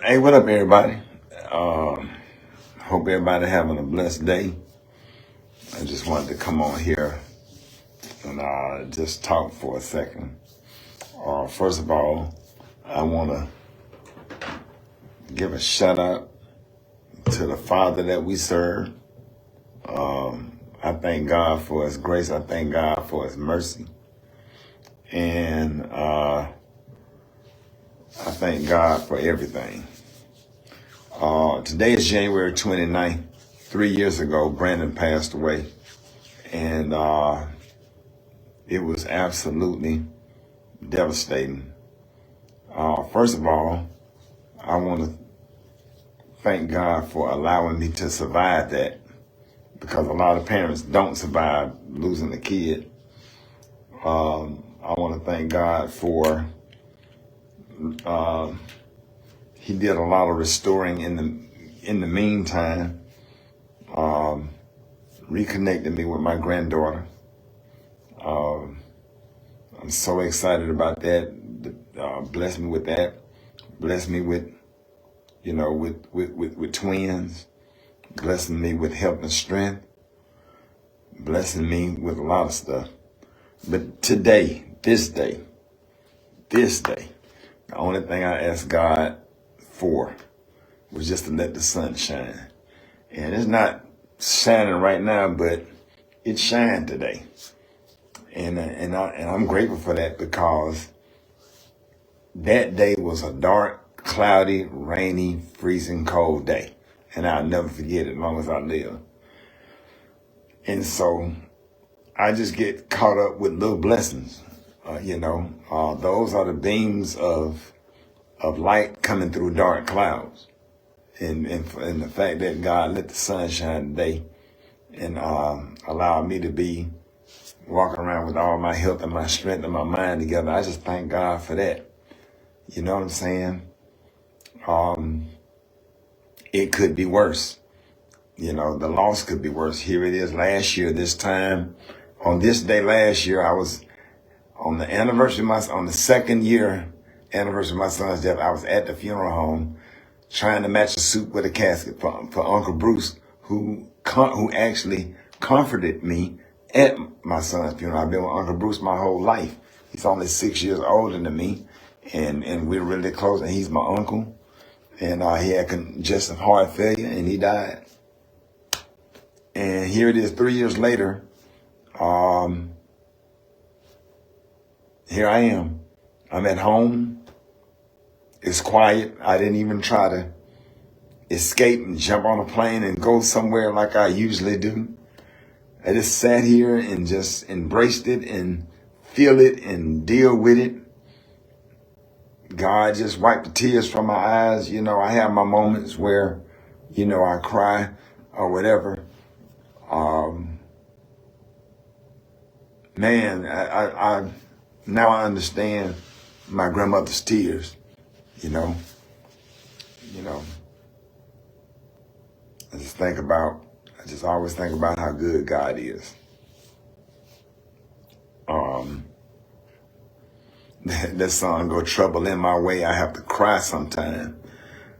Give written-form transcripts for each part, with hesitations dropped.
Hey, what up, everybody? Hope everybody having a blessed day. I just wanted to come on here and just talk for a second. First of all, I want to give a shout out to the Father that we serve. I thank God for His grace. I thank God for His mercy. And I thank God for everything. Today is January 29th. 3 years ago, Brandon passed away. And it was absolutely devastating. First of all, I want to thank God for allowing me to survive that, because a lot of parents don't survive losing a kid. I want to thank God for He did a lot of restoring in the meantime. Reconnected me with my granddaughter. I'm so excited about that. Bless me with that. Bless me with, with twins. Blessing me with health and strength. Blessing me with a lot of stuff. But today, this day, the only thing I asked God for was just to let the sun shine. And it's not shining right now, but it shined today. And I'm grateful for that, because that day was a dark, cloudy, rainy, freezing cold day. And I'll never forget it as long as I live. And so I just get caught up with little blessings. Those are the beams of light coming through dark clouds. And the fact that God let the sun shine today and allowed me to be walking around with all my health and my strength and my mind together. I just thank God for that. You know what I'm saying? It could be worse. The loss could be worse. Here it is last year, this time, on this day last year, I was on the anniversary on the second year anniversary of my son's death. I was at the funeral home trying to match a suit with a casket for Uncle Bruce, who actually comforted me at my son's funeral. I've been with Uncle Bruce my whole life. He's only 6 years older than me, and we're really close, and he's my uncle. And he had congestive heart failure, and he died. And here it is 3 years later. Here I am. I'm at home. It's quiet. I didn't even try to escape and jump on a plane and go somewhere like I usually do. I just sat here and just embraced it and feel it and deal with it. God just wiped the tears from my eyes. I have my moments where, I cry or whatever. Man, I now I understand my grandmother's tears. I just always think about how good God is. That song go, trouble in my way, I have to cry sometime.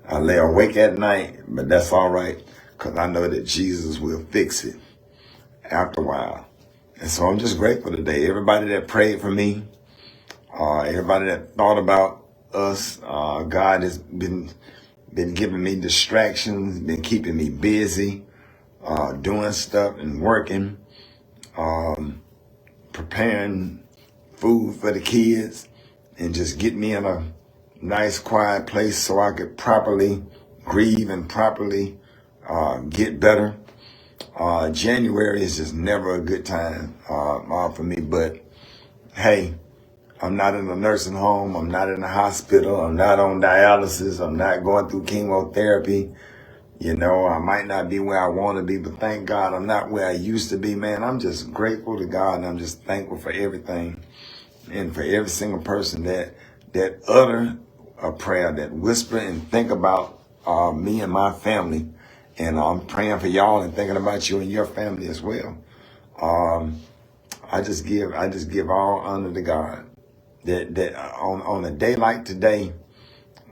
I lay awake at night, but that's all right, because I know that Jesus will fix it after a while. And so I'm just grateful today. Everybody that prayed for me, everybody that thought about us, God has been giving me distractions, been keeping me busy, doing stuff and working, preparing food for the kids, and just get me in a nice quiet place so I could properly grieve and properly get better. January is just never a good time for me, but hey, I'm not in a nursing home. I'm not in a hospital. I'm not on dialysis. I'm not going through chemotherapy. I might not be where I want to be, but thank God I'm not where I used to be, man. I'm just grateful to God, and I'm just thankful for everything, and for every single person that utter a prayer, that whisper and think about me and my family. And I'm praying for y'all and thinking about you and your family as well. I just give all honor to God. That on a day like today,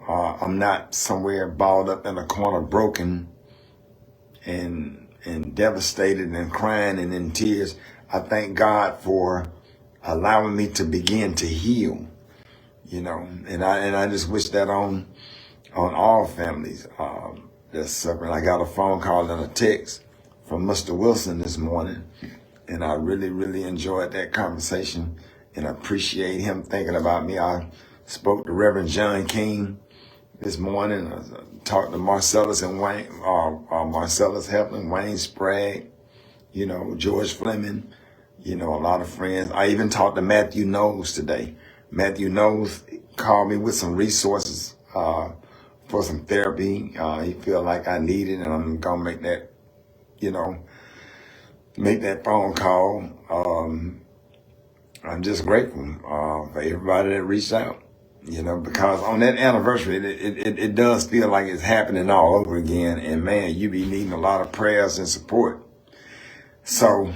I'm not somewhere balled up in a corner, broken and devastated and crying and in tears. I thank God for allowing me to begin to heal, you know, and I just wish that on all families that's suffering. I got a phone call and a text from Mr. Wilson this morning, and I really, really enjoyed that conversation and appreciate him thinking about me. I spoke to Reverend John King this morning. I talked to Marcellus and Wayne, Marcellus Heflin, Wayne Sprague, you know, George Fleming, you know, a lot of friends. I even talked to Matthew Knowles today. Matthew Knowles called me with some resources for some therapy. He feel like I need it, and I'm gonna make that, you know, make that phone call. I'm just grateful for everybody that reached out, you know, because on that anniversary, it does feel like it's happening all over again. And man, you be needing a lot of prayers and support. So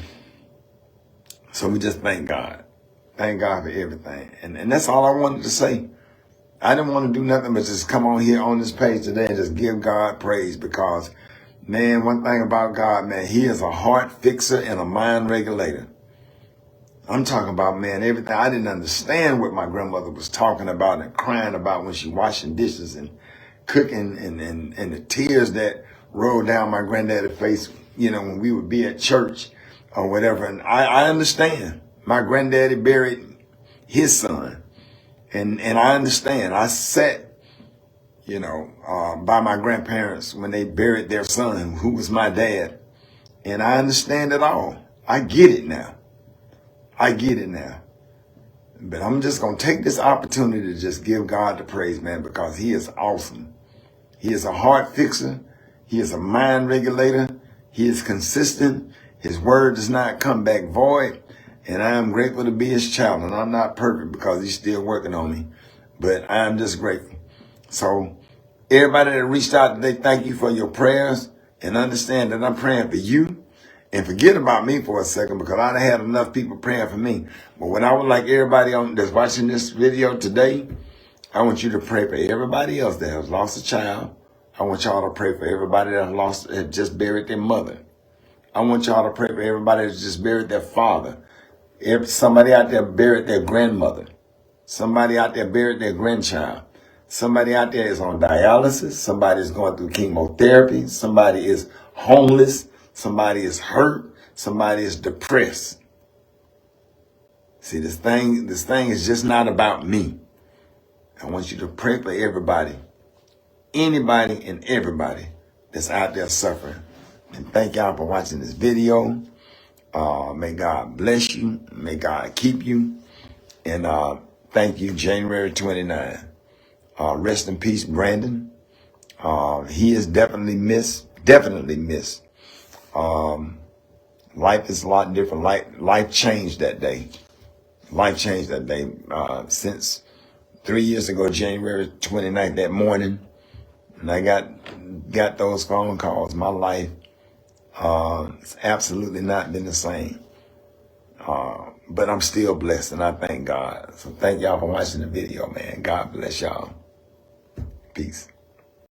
we just thank God. Thank God for everything. And that's all I wanted to say. I didn't want to do nothing but just come on here on this page today and just give God praise, because, man, one thing about God, man, he is a heart fixer and a mind regulator. I'm talking about, man, everything. I didn't understand what my grandmother was talking about and crying about when she washing dishes and cooking, and the tears that rolled down my granddaddy's face, you know, when we would be at church or whatever. And I understand. My granddaddy buried his son. And I understand. I sat, you know, by my grandparents when they buried their son, who was my dad. And I understand it all. I get it now. I get it now. But I'm just going to take this opportunity to just give God the praise, man, because he is awesome. He is a heart fixer. He is a mind regulator. He is consistent. His word does not come back void. And I am grateful to be his child. And I'm not perfect because he's still working on me. But I am just grateful. So everybody that reached out today, thank you for your prayers. And understand that I'm praying for you. And forget about me for a second, because I done had enough people praying for me. But what I would like everybody that's watching this video today, I want you to pray for everybody else that has lost a child. I want y'all to pray for everybody that had just buried their mother. I want y'all to pray for everybody that just buried their father. Somebody out there buried their grandmother. Somebody out there buried their grandchild. Somebody out there is on dialysis. Somebody is going through chemotherapy. Somebody is homeless. Somebody is hurt. Somebody is depressed. See, this thing is just not about me. I want you to pray for everybody. Anybody and everybody that's out there suffering. And thank y'all for watching this video. May God bless you. May God keep you. And thank you, January 29. Rest in peace, Brandon. He is definitely missed. Definitely missed. Life is a lot different. Life changed that day. Life changed that day. Since 3 years ago, January 29th, that morning, and I got those phone calls, my life it's absolutely not been the same. But I'm still blessed, and I thank God. So thank y'all for watching the video, man. God bless y'all. Peace.